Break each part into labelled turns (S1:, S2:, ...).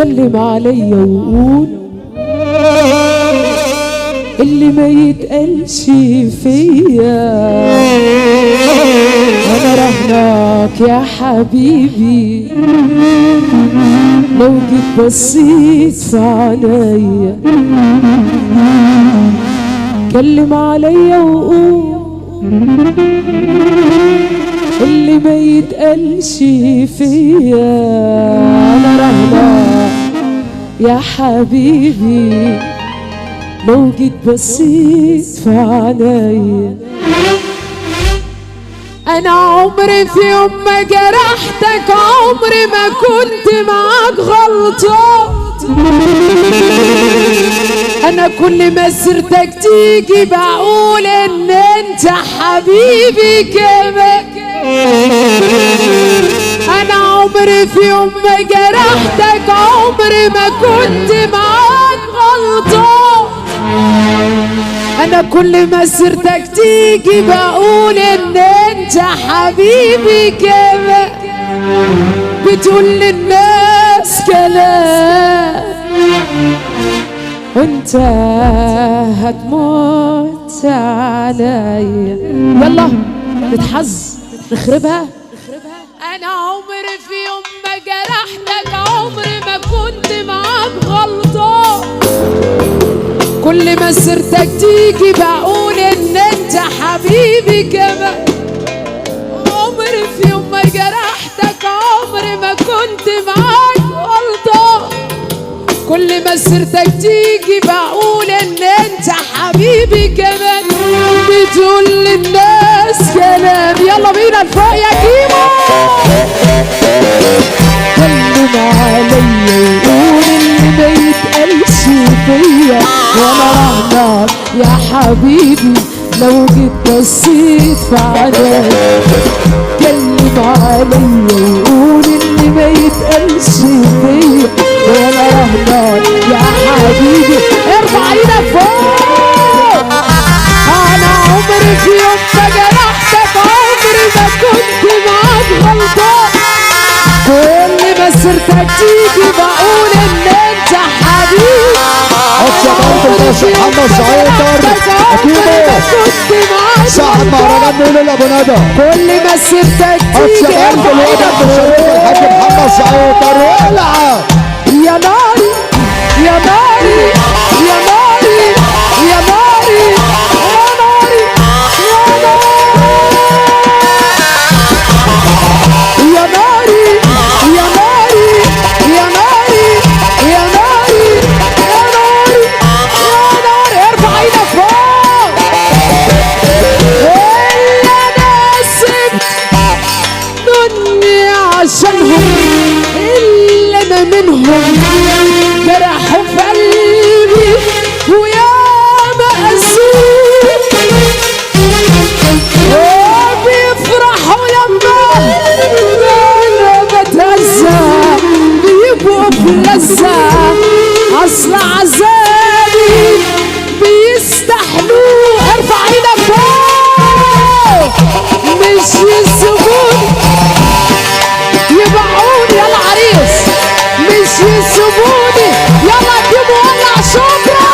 S1: كلم عليا وقول اللي ما يتقالش فيا. انا رهناك يا حبيبي لو جيت بصيت في عينيا. كلم عليا وقول اللي ما يتقالش فيا. انا رهناك يا حبيبي لو جيت بصيت في عينيا. انا عمري في يوم ما جرحتك، عمري ما كنت معاك غلطان. انا كل ما سيرتك تيجي بقول ان انت حبيبي كمان. انا عمري في يوم ما جرحتك، عمري ما كنت معاك غلطان. انا كل ما سيرتك تيجي بقول ان انت حبيبي كمان. بتقول للناس كلام وانت هتموت عليا. يلا نتحظ نخربها. انا عمري في يوم ما جرحتك، عمري ما كنت معاك غلطان. كل ما سيرتك تيجي بقول ان انت حبيبي كمان. عمري في يوم ما جرحتك، عمري ما كنت معاك غلطان. كل ما سيرتك تيجي بقول ان انت حبيبي كمان. بتقول للناس كلام. يلا بينا الفوق يا كيمو. كلم عليا وقول اللي ما يتقالش فيا. وانا رهناك يا حبيبي لو جيت بصيت في عينيا. كلم عليا وقول اللي ما يتقالش فيا. وانا رهناك يا حبيبي. ارفع ايدك فوق. انا عمري في يوم ما جرحتك، عمري ما كنت معاك غلطان. كل ما سيرتك تيجي بقول ان انت حبيبي.
S2: محمد سعيد صاحب مهرجان نقول لابو ندى.
S1: كل ما سيرتك تيجي
S2: الحاج محمد سعيد ولع.
S1: يا ناري يا ناري يا ناري يا ناري يا ناري يا ناري يا ناري يا ناري يا ناري يا ناري يا ناري. ارفع ايدك فوق. اللي انا سبت دنيا عشانهم، اللي انا منهم جرحوا في قلبي ويا مقاسيك. وبيفرحوا لما انا بتهزى، بيبقوا بلذة. اصل عذابي بيستحلوه. ارفع ايدك فوق. مش يسيبوني يبيعوني يا العريس، مش يسيبوني. يلا كيمو ولع. شكرا.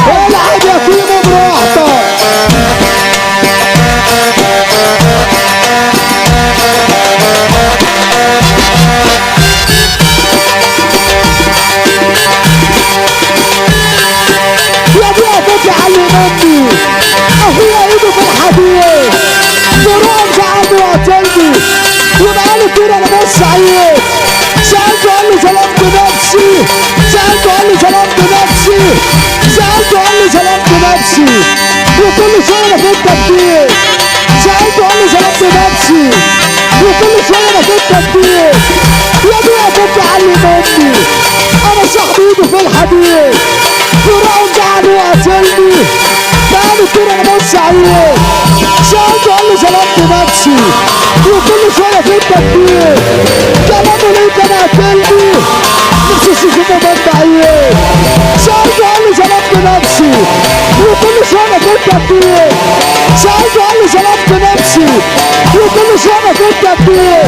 S2: العب يا كيمو براحتك. يا ابويا فوتي علمني اخويا ايده في الحديد. ضرام قعد وقتلني وبقالي كتير انا بص عليه. سألته قال لي ظلمت نفسي، سألته قال لي ظلمت نفسي، سألته قال لي ظلمت نفسي وكل شوية انا في التفكير. سألته قال لي ظلمت نفسي وكل شوية انا في التفكير. يا ابويا كنت علمني انا صاحب ايده في الحديد. ضرام قعد وقتلني بقالي كتير انا بص عليه. سألته قال لي ظلمت نفسي وكل شوية في التفكير. كلامه ليه كان قتلني نفسي اشوفه بنت عيال. سألته قال لي ظلمت نفسي وكل شوية في التفكير. سألته قال لي ظلمت نفسي وكل شوية في التفكير.